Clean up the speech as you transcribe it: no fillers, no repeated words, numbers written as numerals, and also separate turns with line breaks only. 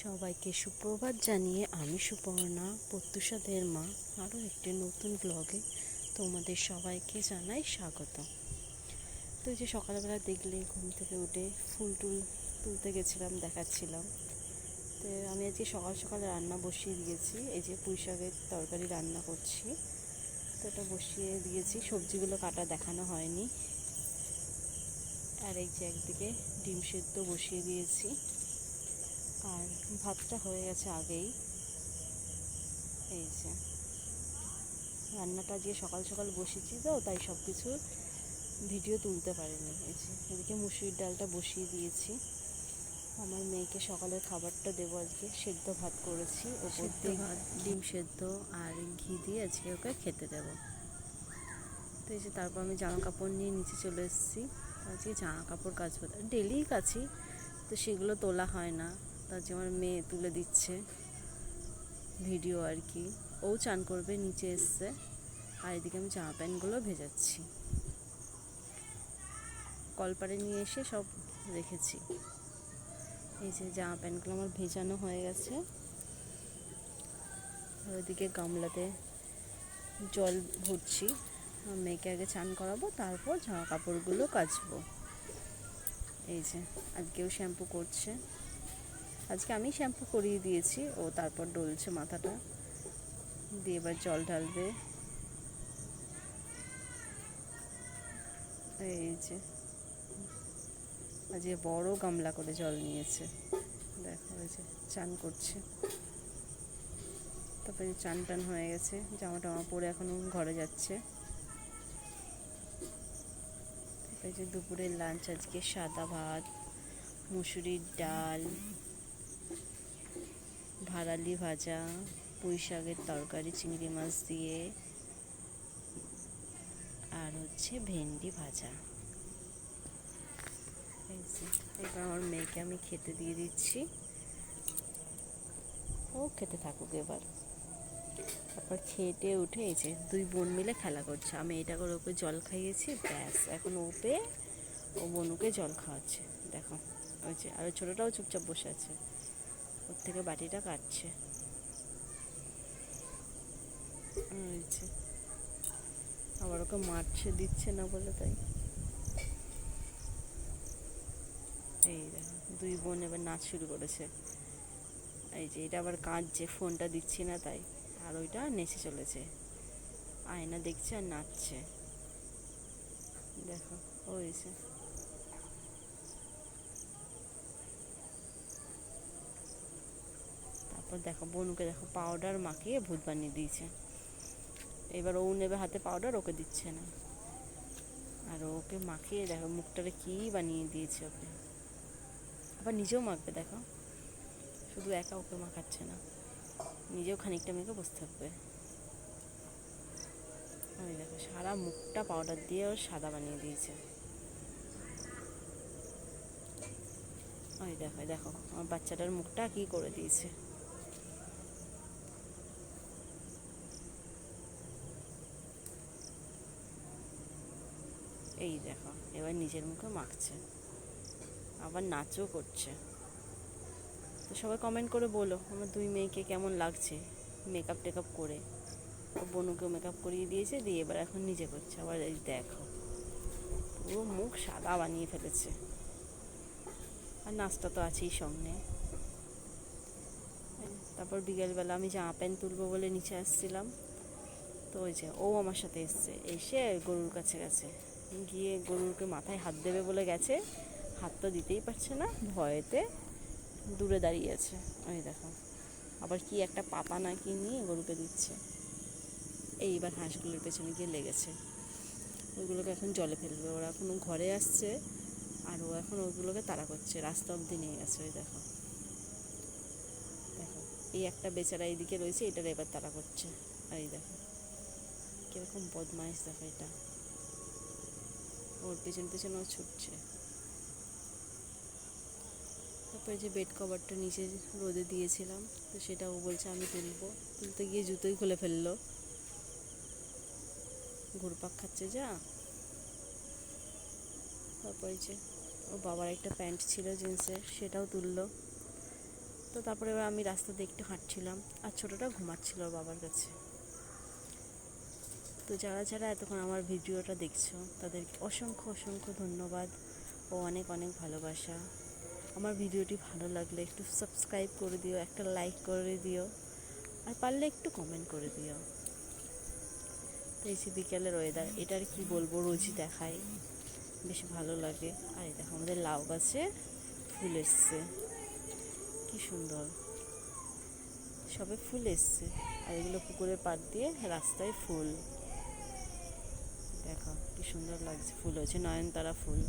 সবাইকে সুপ্রভাত জানিয়ে আমি সুপর্ণা প্রত্যুষাদের মা আরও একটি নতুন ব্লগে তোমাদের সবাইকে জানাই স্বাগত। তো যে সকালবেলা দেখলে ঘুম থেকে উঠে ফুল তুলতে গেছিলাম, দেখাচ্ছিলাম। তো আমি আজকে সকাল সকাল রান্না বসিয়ে দিয়েছি। এই যে পুঁই শাকের তরকারি রান্না করছি, তো এটা বসিয়ে দিয়েছি। সবজিগুলো কাটা দেখানো হয়নি। আর এই যে একদিকে ডিম সেদ্ধ বসিয়ে দিয়েছি, আর ভাতটা হয়ে গেছে আগেই। এই যে রান্নাটা আজকে সকাল সকাল বসেছি, তো তাই সব কিছু ভিডিও তুলতে পারিনি। এই যে এদিকে মুসুরির ডালটা বসিয়ে দিয়েছি। আমার মেয়েকে সকালের খাবারটা দেবো। আজকে সেদ্ধ ভাত করেছি, ওপর দিয়ে ভাত, ডিম সেদ্ধ আর ঘি দিয়ে আজকে ওকে খেতে দেবো। তো এই যে তারপর আমি জামা কাপড় নিয়ে নিচে চলে এসেছি। আজকে জামা কাপড় কাচবো, ডেলিই কাচি, তো সেগুলো তোলা হয় না। তার যে আমার মেয়ে তুলে দিচ্ছে ভিডিও আর কি। ও চান করবে, নিচে এসছে। আর এদিকে আমি জামা প্যান্টগুলো ভেজাচ্ছি, কলপারে নিয়ে এসে সব রেখেছি। এই যে জামা প্যান্টগুলো আমার ভেজানো হয়ে গেছে। আর ওইদিকে গামলাতে জল ভরছি। মেয়েকে আগে চান করাবো, তারপর জামা কাপড়গুলো কাচবো। এই যে আজকেও শ্যাম্পু করছে। আজকে আমি শ্যাম্পু করিয়ে দিয়েছি, ও তারপর ডলছে মাথাটা দিয়ে, এবার জল ঢালবে। এই যে আজকে বড় গামলা করে জল নিয়েছে, দেখো। এই যে চান করছে। তারপরে চান টান হয়ে গেছে, জামা টামা পরে এখনও ঘরে যাচ্ছে। এই যে দুপুরের লাঞ্চ আজকে সাদা ভাত, মুসুরির ডাল, ভাড়ালি ভাজা, পুঁই শাকের তরকারি চিংড়ি মাছ দিয়ে, আর হচ্ছে ভেন্ডি ভাজা। এই যে এবার আমার মেয়েকে আমি খেতে দিয়ে দিচ্ছি, ও খেতে থাকুক এবার। তারপর খেটে উঠে এই যে দুই বোন মিলে খেলা করছে। আমি এটা করে ওকে জল খাইয়েছি, ব্যাস এখন ওপে ও বনুকে জল খাওয়াচ্ছে। দেখো ওই যে, আর ছোটোটাও চুপচাপ বসে আছে, ওর থেকে বাটিটা কাটছে। ওই যে আবার ওকে মারছে, দিচ্ছে না বলে, তাই। এই দেখো দুই বোন এবার নাচ শুরু করেছে। এই যে এটা আবার কাঁদছে, ফোনটা দিচ্ছি না তাই। আর ওইটা নেচে চলেছে, আয়না দেখছে আর নাচছে। দেখো হয়েছে। তারপর দেখো বনুকে দেখো পাউডার মাখিয়ে ভূত বানিয়ে দিয়েছে। এবার ও নেবে হাতে পাউডার, ওকে দিচ্ছে না। আর ওকে মাখিয়ে দেখো মুখটারে কি বানিয়ে দিয়েছে ওকে। আবার নিজেও মাখবে, দেখো শুধু একা ওকে মাখাচ্ছে না, নিজেও খানিকটা মেখে বসে থাকবে। ওই দেখো সারা মুখটা পাউডার দিয়ে ওর সাদা বানিয়ে দিয়েছে। ওই দেখো দেখো আমার বাচ্চাটার মুখটা কি করে দিয়েছে। এই দেখো এবার নিজের মুখে মাখছে, আবার নাচও করছে। তো সবাই কমেন্ট করে বলো আমার দুই মেয়েকে কেমন লাগছে মেকআপ টেকআপ করে। ও বনুকেও মেকআপ করিয়ে দিয়েছে, দিয়ে এবার এখন নিজে করছে। আবার এই দেখো পুরো মুখ সাদা বানিয়ে ফেলেছে। আর নাচটা তো আছেই সঙ্গে। তারপর বিকেলবেলা আমি জামা প্যান্ট তুলবো বলে নিচে আসছিলাম, তো ওই যে ও আমার সাথে এসছে, এসে গরুর কাছে গেছে, গিয়ে গরুরকে মাথায় হাত দেবে বলে গেছে, হাত তো দিতেই পারছে না, ভয়েতে দূরে দাঁড়িয়ে আছে। ওই দেখো আবার কি একটা পাতা না কি নিয়ে গরুকে দিচ্ছে। এইবার হাঁসগুলোর পেছনে গিয়ে লেগেছে, ওইগুলোকে এখন জলে ফেলবে। ওরা এখন ঘরে আসছে, আর ও এখন ওইগুলোকে তাড়া করছে, রাস্তা অবধি নিয়ে গেছে। ওই দেখো দেখো এই একটা বেচারা এইদিকে রয়েছে, এটার এবার তাড়া করছে। এই দেখো কীরকম বদমাইশ, দেখো এটা ওর পেছন পেছন ও ছুটছে। তারপরে যে বেড কভারটা নিচে রোদে দিয়েছিলাম, তো সেটা ও বলছে আমি তুলতে গিয়ে জুতোই খুলে ফেললো, ঘুরপাক খাচ্ছে যা। তারপরে যে ওর বাবার একটা প্যান্ট ছিল জিন্সের, সেটাও তুললো। তো তো তারপরে এবার আমি রাস্তা দিয়ে একটু হাঁটছিলাম, আর ছোটোটা ঘুমাচ্ছিল ওর বাবার কাছে। তো যারা যারা এতক্ষণ আমার ভিডিওটা দেখছো তাদেরকে অসংখ্য অসংখ্য ধন্যবাদ ও অনেক অনেক ভালোবাসা। আমার ভিডিওটি ভালো লাগলে একটু সাবস্ক্রাইব করে দিও, একটা লাইক করে দিও, আর পারলে একটু কমেন্ট করে দিও। তো এই যে বিকেলের ওয়েদার, এটার কি বলবো, রোজই দেখাই, বেশ ভালো লাগে। আর এই দেখো আমাদের লাউ গাছে ফুল এসছে, কি সুন্দর, সবে ফুল এসছে। আর এগুলো পুকুরের পাড় দিয়ে রাস্তায় ফুল, দেখো কি সুন্দর লাগছে, ফুল হয়েছে নয়নতারা ফুল।